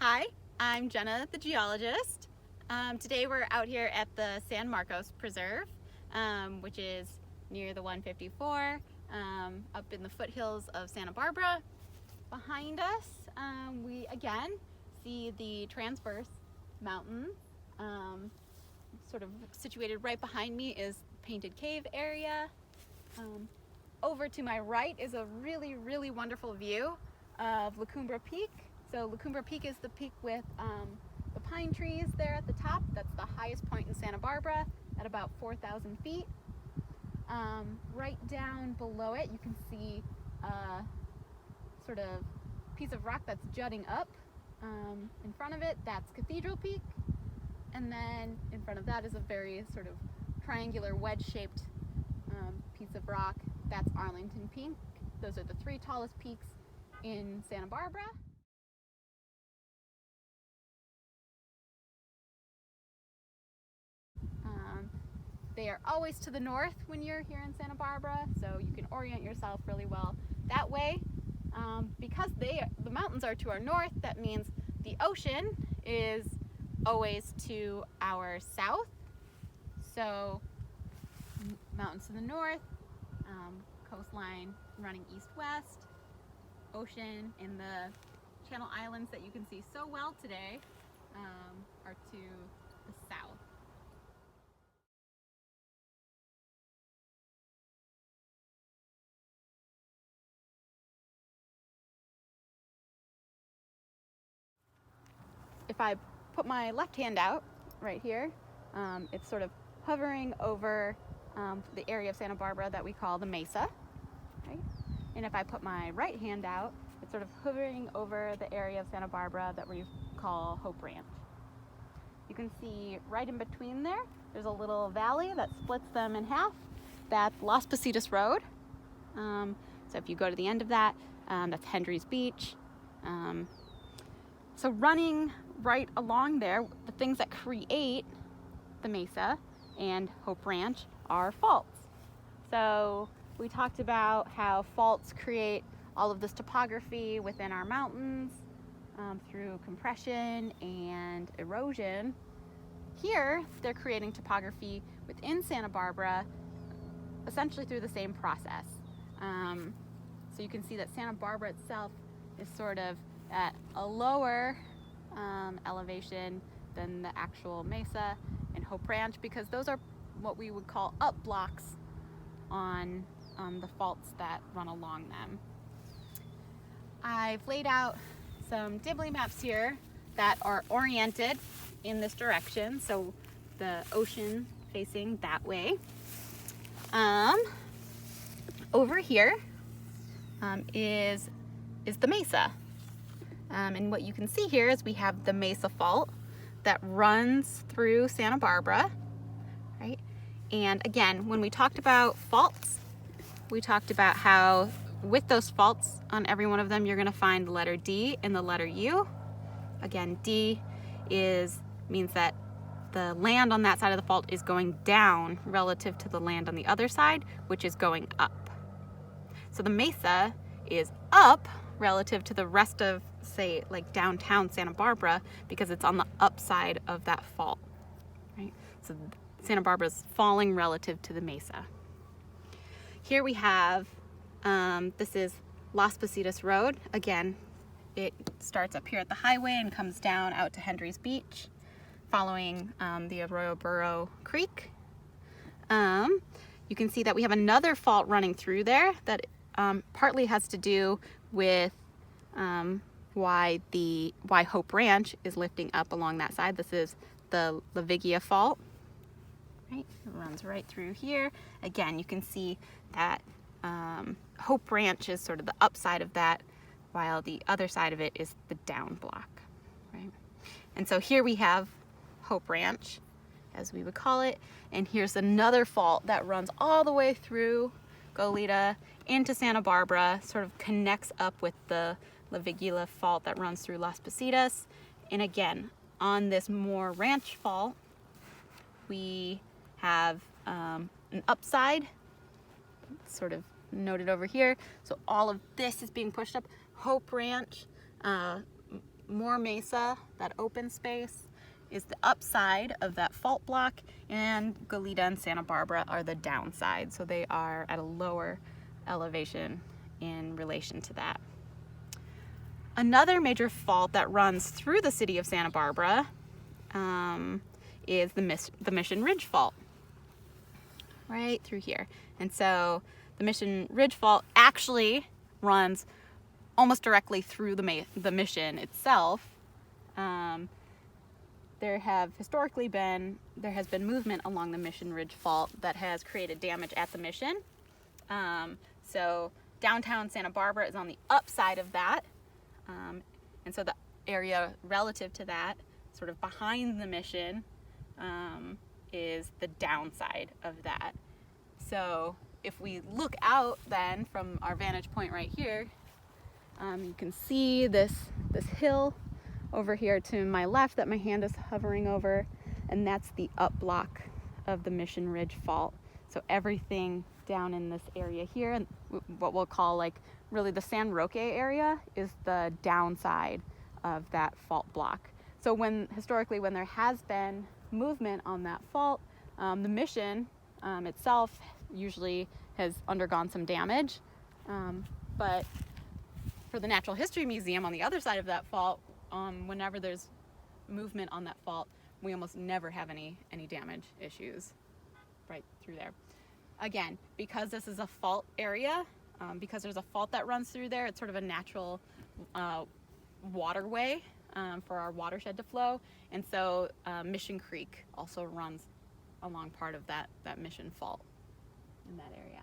Hi, I'm Jenna, the geologist. Today we're out here at the San Marcos Preserve, which is near the 154, up in the foothills of Santa Barbara. Behind us, we again see the transverse mountains. Sort of situated right behind me is Painted Cave area. Over to my right is a really wonderful view of Cumbre Peak. So Cumbre Peak is the peak with the pine trees there at the top. That's the highest point in Santa Barbara at about 4,000 feet. Right down below it you can see a sort of piece of rock that's jutting up. In front of it, that's Cathedral Peak. And then in front of that is a very sort of triangular wedge-shaped piece of rock. That's Arlington Peak. Those are the three tallest peaks in Santa Barbara. They are always to the north when you're here in Santa Barbara, so you can orient yourself really well that way. Because the mountains are to our north, that means the ocean is always to our south. So mountains to the north, coastline running east-west, ocean, and the Channel Islands that you can see so well today are to the south. If I put my left hand out right here, it's sort of hovering over the area of Santa Barbara that we call the Mesa, right? And if I put my right hand out, it's sort of hovering over the area of Santa Barbara that we call Hope Ranch. You can see right in between there's a little valley that splits them in half. That's Las Positas Road. So if you go to the end of that, that's Hendry's Beach. So running right along there, the things that create the Mesa and Hope Ranch are faults. So we talked about how faults create all of this topography within our mountains through compression and erosion. Here, they're creating topography within Santa Barbara essentially through the same process. So you can see that Santa Barbara itself is sort of at a lower elevation than the actual Mesa and Hope Ranch, because those are what we would call up blocks on the faults that run along them. I've laid out some Dibley maps here that are oriented in this direction, so the ocean facing that way. Over here is the Mesa. And what you can see here is we have the Mesa Fault that runs through Santa Barbara, right? And again, when we talked about faults, we talked about how with those faults on every one of them, you're gonna find the letter D and the letter U. Again, D means that the land on that side of the fault is going down relative to the land on the other side, which is going up. So the Mesa is up relative to the rest of, say, like downtown Santa Barbara, because it's on the upside of that fault, right? So Santa Barbara's falling relative to the Mesa. Here we have, this is Las Positas Road. Again, it starts up here at the highway and comes down out to Hendry's Beach, following the Arroyo Burro Creek. You can see that we have another fault running through there that partly has to do with why Hope Ranch is lifting up along that side. This is the Mesa Fault, right? It runs right through here. Again, you can see that Hope Ranch is sort of the upside of that, while the other side of it is the down block, right? And so here we have Hope Ranch, as we would call it, and here's another fault that runs all the way through Goleta into Santa Barbara, sort of connects up with the Mesa Fault that runs through Las Positas. And again, on this more ranch fault, we have an upside, sort of noted over here. So all of this is being pushed up. Hope Ranch more mesa, that open space, is the upside of that fault block, and Goleta and Santa Barbara are the downside. So they are at a lower elevation in relation to that. Another major fault that runs through the city of Santa Barbara is the Mission Ridge Fault, right through here. And so the Mission Ridge Fault actually runs almost directly through the mission itself. There has been movement along the Mission Ridge Fault that has created damage at the mission. So downtown Santa Barbara is on the upside of that. And so the area relative to that, sort of behind the mission, is the downside of that. So if we look out then from our vantage point right here, you can see this hill over here to my left that my hand is hovering over, and that's the up block of the Mission Ridge Fault. So everything down in this area here, and what we'll call like really the San Roque area, is the downside of that fault block. So historically when there has been movement on that fault, the mission itself usually has undergone some damage, but for the Natural History Museum on the other side of that fault, whenever there's movement on that fault, we almost never have any damage issues right through there. Again, because this is a fault area, because there's a fault that runs through there, it's sort of a natural waterway for our watershed to flow. And so Mission Creek also runs along part of that Mission Fault in that area.